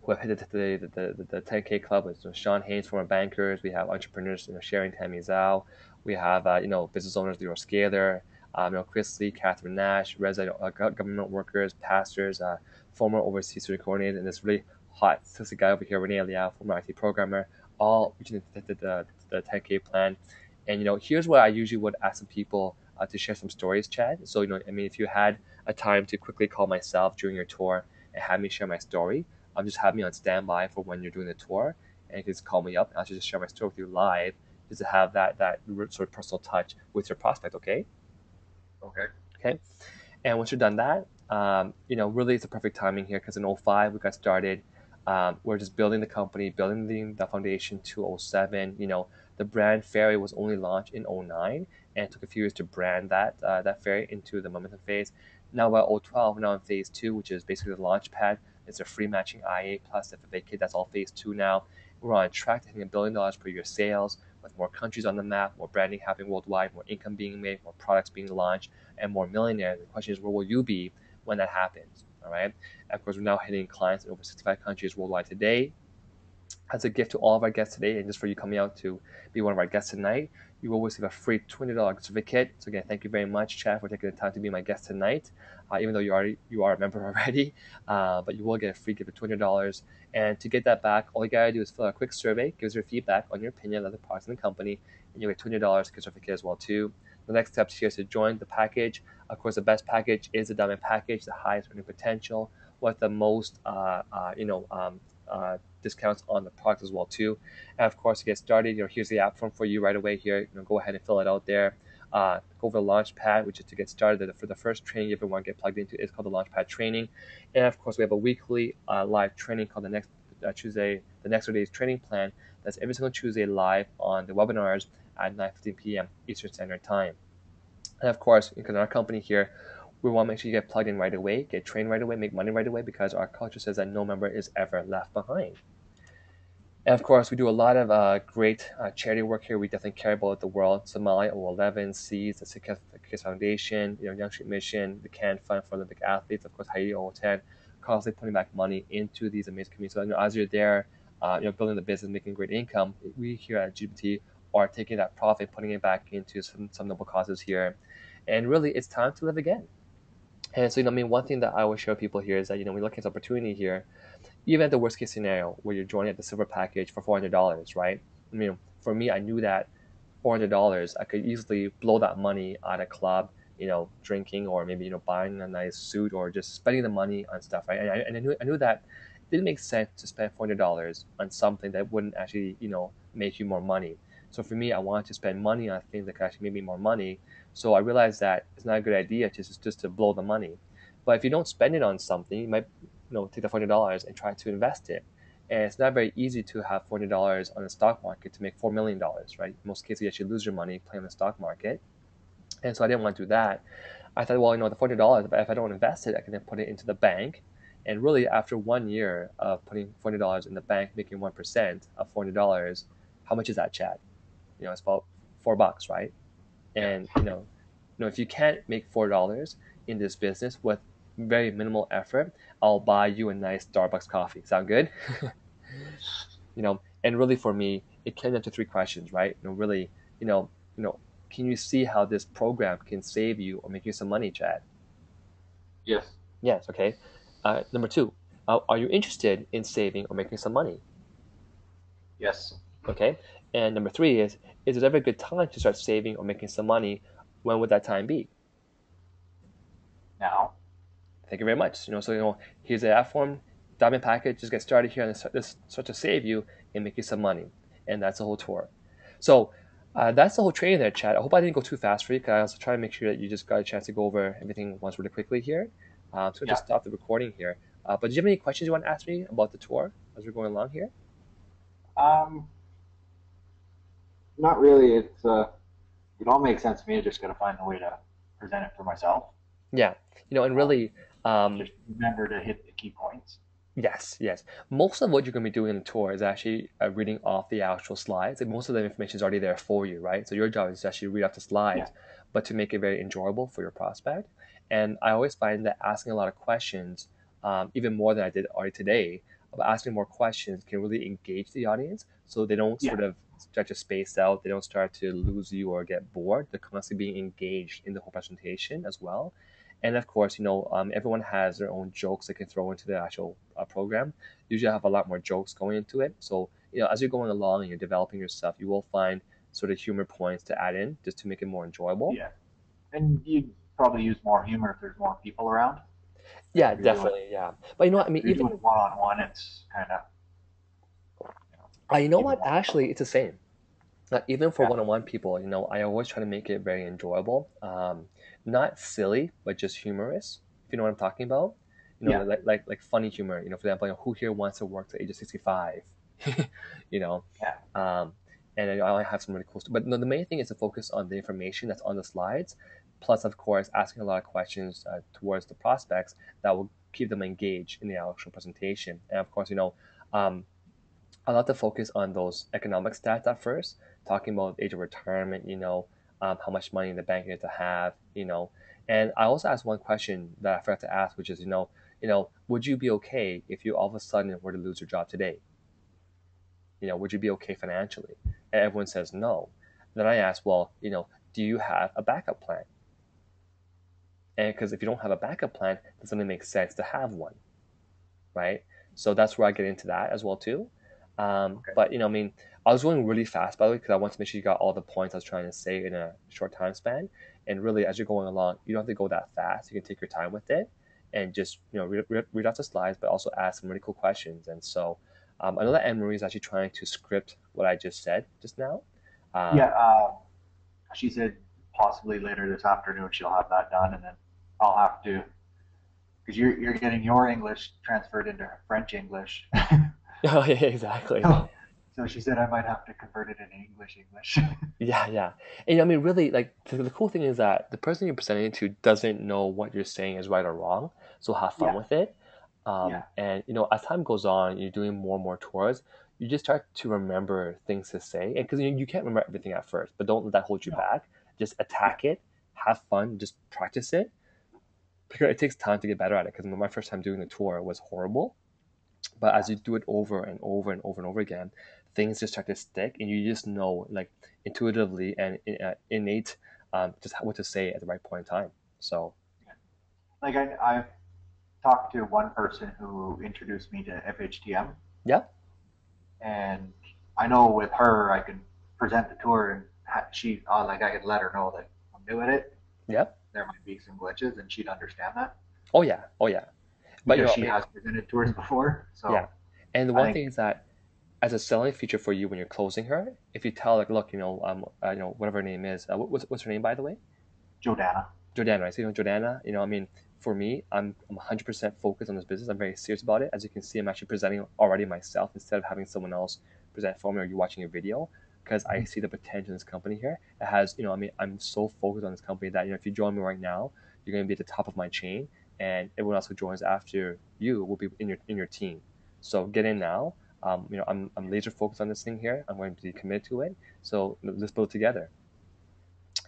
who have hit the 10K club with Sean Haynes, former bankers. We have entrepreneurs, Sharon Tammy Zhao. We have, business owners, Leroy Scaler, Chris Lee, Catherine Nash, resident government workers, pastors, former overseas student coordinator, and this really hot, sexy guy over here, Renee Liao, former IT programmer, all reaching the 10K plan. And, here's what I usually would ask some people to share some stories, Chad. So, I mean, if you had a time to quickly call myself during your tour and have me share my story, just have me on standby for when you're doing the tour. and you can just call me up and I'll just share my story with you live, just to have that sort of personal touch with your prospect. Okay. Okay. Okay. And once you've done that, really it's a perfect timing here because in '05 we got started. We're just building the company, building the foundation to '07. The brand Fairy was only launched in '09, and it took a few years to brand that Fairy into the momentum phase. Now by '12, now in phase two, which is basically the launch pad. It's a free matching IA plus FFA kit. That's all phase two now. We're on track to hitting $1 billion per year sales, with more countries on the map, more branding happening worldwide, more income being made, more products being launched, and more millionaires. The question is, where will you be when that happens? All right. And of course, we're now hitting clients in over 65 countries worldwide today. As a gift to all of our guests today, and just for you coming out to be one of our guests tonight, you will receive a free $20 certificate. So again, thank you very much, Chad, for taking the time to be my guest tonight. Even though you are a member already, but you will get a free gift of $20. And to get that back, all you gotta do is fill out a quick survey, give us your feedback on your opinion of the products in the company, and you get $20 gift certificate as well too. The next steps here is to join the package. Of course, the best package is the diamond package, the highest earning potential, with the most discounts on the product as well too. And of course, to get started, here's the app form for you right away here. Go ahead and fill it out there. Go over the Launchpad, which is to get started. For the first training you ever want to get plugged into is called the Launchpad training. And of course, we have a weekly live training called the next Tuesday, the next day's training plan. That's every single Tuesday live on the webinars at 9:15 p.m. Eastern Standard Time. And of course, because in our company here, we want to make sure you get plugged in right away, get trained right away, make money right away, because our culture says that no member is ever left behind. And of course, we do a lot of great charity work here. We definitely care about the world. Somalia, O11, SEES, the Sick Kids Foundation, Young Street Mission, the CAN Fund for Olympic Athletes, of course, Haiti O10, constantly putting back money into these amazing communities. So as you're there, building the business, making great income, we here at GPT are taking that profit, putting it back into some noble causes here. And really, it's time to live again. And so, one thing that I always share with people here is that, we look at this opportunity here, even at the worst case scenario where you're joining at the silver package for $400, right? For me, I knew that $400, I could easily blow that money at a club, drinking, or maybe, buying a nice suit, or just spending the money on stuff, right? And I knew that it didn't make sense to spend $400 on something that wouldn't actually, make you more money. So for me, I wanted to spend money on things that could actually make me more money. So I realized that it's not a good idea just to blow the money. But if you don't spend it on something, you might take the $400 and try to invest it. And it's not very easy to have $400 on the stock market to make $4 million, right? In most cases, you actually lose your money playing on the stock market. And so I didn't want to do that. I thought, well, the $400, if I don't invest it, I can then put it into the bank. And really, after 1 year of putting $400 in the bank, making 1% of $400, how much is that, Chad? It's about $4, right? Yeah. And if you can't make $4 in this business with very minimal effort, I'll buy you a nice Starbucks coffee. Sound good? And really for me, it came down to three questions, right? Really, can you see how this program can save you or make you some money, Chad? Yes. Yes. Okay. Number two, are you interested in saving or making some money? Yes. Okay. And number three is it ever a good time to start saving or making some money? When would that time be? Now. Thank you very much. So here's the app form, diamond package. Just get started here, and this start to save you and make you some money, and that's the whole tour. So that's the whole training there, Chad. I hope I didn't go too fast for you, because I also try to make sure that you just got a chance to go over everything once really quickly here. So I'll Yeah. just stop the recording here. But do you have any questions you want to ask me about the tour as we're going along here? Um. Not really. It all makes sense to me. I just got to find a way to present it for myself. Yeah, and Um, really, just remember to hit the key points. yes, yes. Most of what you're going to be doing in the tour is actually reading off the actual slides. And most of the information is already there for you, right? So your job is to actually read off the Yeah. slides, but to make it very enjoyable for your prospect. And I always find that asking a lot of questions, even more than I did already today, but asking more questions can really engage the audience, so they don't Yeah. sort of start to space out, they don't start to lose you or get bored. They're constantly being engaged in the whole presentation as well. And of course, everyone has their own jokes they can throw into the actual program. Usually, I have a lot more jokes going into it. So, as you're going along and you're developing your stuff, you will find sort of humor points to add in just to make it more enjoyable. Yeah. And you probably use more humor if there's more people around. Like Yeah, if you're doing, definitely. Yeah. But yeah, I mean, if you're doing even one on one, it's kind of, You know Even what? more Actually, so. it's the same. Even for Yeah. one-on-one people, I always try to make it very enjoyable. Not silly, but just humorous, if you know what I'm talking about. Yeah. Like funny humor. For example, who here wants to work to the age of 65? you know, Yeah. um, and I have some really cool stuff. But no, the main thing is to focus on the information that's on the slides, plus, of course, asking a lot of questions towards the prospects that will keep them engaged in the actual presentation. And of course, um, I like to focus on those economic stats at first, talking about age of retirement, how much money in the bank you need to have. And I also asked one question that I forgot to ask, which is, would you be okay if you all of a sudden were to lose your job today? Would you be okay financially? And everyone says no. Then I ask, well, do you have a backup plan? And because if you don't have a backup plan, it doesn't make sense to have one, right? So that's where I get into that as well too. Okay. But I mean, I was going really fast by the way because I want to make sure you got all the points I was trying to say in a short time span. And really, as you're going along, you don't have to go that fast. You can take your time with it and just read off the slides, but also ask some really cool questions. And so I know that Anne Marie is actually trying to script what I just said just now. Yeah. Um, She said possibly later this afternoon she'll have that done, and then I'll have to, because you're getting your English transferred into French English. oh yeah, exactly. so, so she said I might have to convert it into English. Yeah, yeah. And I mean, really, like the cool thing is that the person you're presenting to doesn't know what you're saying is right or wrong, so have fun Yeah. with it. Yeah. And as time goes on, you're doing more and more tours. You just start to remember things to say, and because you can't remember everything at first, but don't let that hold you No. back. Just Yeah. attack it, have fun, just practice it. Because it takes time to get better at it. Because my first time doing the tour was horrible, but Yeah. as you do it over and over and over and over again, things just start to stick, and you just know, like intuitively and innate, just what to say at the right point in time. So, Like I've talked to one person who introduced me to FHTM, yeah, and I know with her I can present the tour, and she like I could let her know that I'm new at it. yeah, There might be some glitches, and she'd understand that oh yeah, oh yeah. But because I she mean, has presented tours before. yeah. So And the I one think thing is that as a selling feature for you when you're closing her, if you tell like, look, whatever her name is, what's her name by the way? Jordana. Jordana, right? So, Jordana, I mean, for me, I'm 100% focused on this business. I'm very serious about it. As you can see, I'm actually presenting already myself instead of having someone else present for me or you watching a video because I see the potential in this company here. It has, I mean, I'm so focused on this company that, if you join me right now, you're going to be at the top of my chain, and everyone else who joins after you will be in your team. So get in now. I'm laser focused on this thing here. I'm going to be committed to it. So let's build together,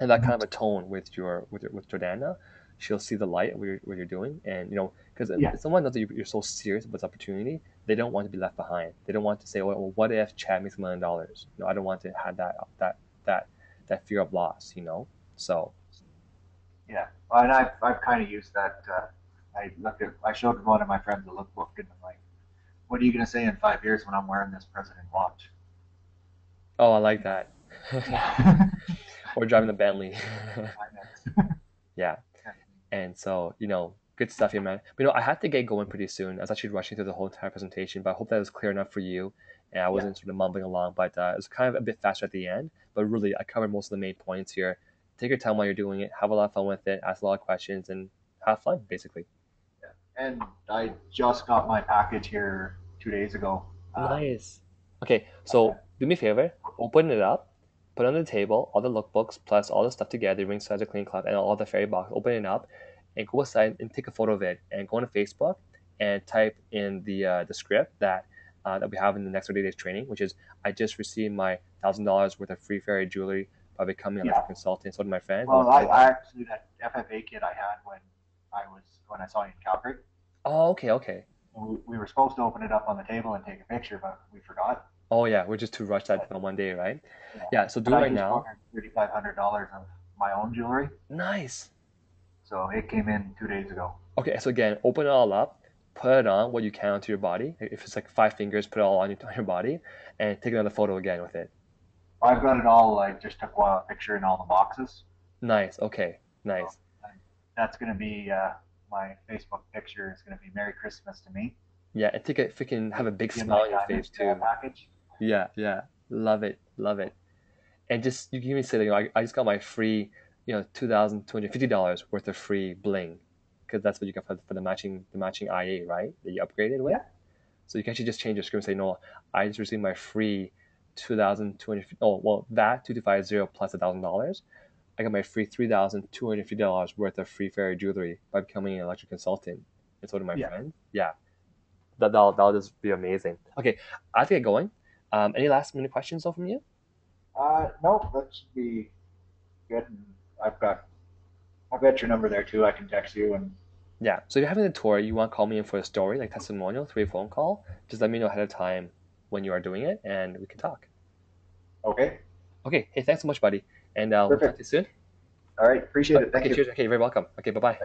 and that kind of a tone with Jordana, she'll see the light of what you're doing, and because Yeah. if someone knows that you're so serious about this opportunity, they don't want to be left behind. They don't want to say, well, what if Chad makes $1 million? I don't want to have that that fear of loss. So Yeah. Well, and I've kind of used that. I showed one of my friends a lookbook, and I'm like, what are you going to say in 5 years when I'm wearing this president watch? oh, I like You know? that. Yeah. Or driving the Bentley. Finance. Yeah. And so, good stuff here, man. But, I had to get going pretty soon. I was actually rushing through the whole entire presentation, but I hope that was clear enough for you. And I Yeah. wasn't sort of mumbling along, but it was kind of a bit faster at the end. But really, I covered most of the main points here. Take your time while you're doing it. Have a lot of fun with it. Ask a lot of questions and have fun, basically. Yeah. And I just got my package here 2 days ago. Nice. Okay, Uh, so do me a favor. Open it up. Put it on the table all the lookbooks plus all the stuff together, ring size, a clean cloth, and all the fairy box. Open it up and go aside and take a photo of it and go on Facebook and type in the script that we have in the next 30 days training, which is I just received my $1,000 worth of free fairy jewelry by becoming an yeah. electrical consultant. So did my friends. I Well, want to tell you I about it. actually that FFA kit I had when I saw you in Calgary. Oh, okay, okay. We were supposed to open it up on the table and take a picture, but we forgot. Oh yeah, we're just too rushed that But on one day, right? yeah, Yeah, so do but it I right just now. ordered $3,500 of my own jewelry, Nice. so it came in 2 days ago. Okay, so again, open it all up, put it on what you can onto your body. If it's like 5 fingers, put it all on your body, and take another photo again with it. I've got it all. I just took a picture in all the boxes, Nice. Okay. so Nice. that's going to be my Facebook picture. Is going to be Merry Christmas to me. Yeah, and take a freaking have a big In smile my on your diamond face too. package. Yeah, yeah. Love it. Love it. And just you can even say that, I just got my free, $2,250 worth of free bling, because that's what you got for the matching IA, right? That you upgraded with. Yeah, So you can actually just change your script and say, no, I just received my free 2,200. Oh, well, that 2250 plus $1,000. I got my free $3,250 worth of free fairy jewelry by becoming an electric consultant. And so to my yeah. friend. Yeah, that'll just be amazing. Okay, I have to get going. Any last minute questions though from you? No, that should be good. And I've got your number there too. I can text you and Yeah. So if you're having a tour, you want to call me in for a story, like testimonial, three phone call, just let me know ahead of time when you are doing it and we can talk. okay, Okay. Hey, thanks so much, buddy. And we'll talk to perfect. you soon. All right, appreciate it. Thank Okay, you. cheers. Okay, you're very welcome. Okay, bye bye.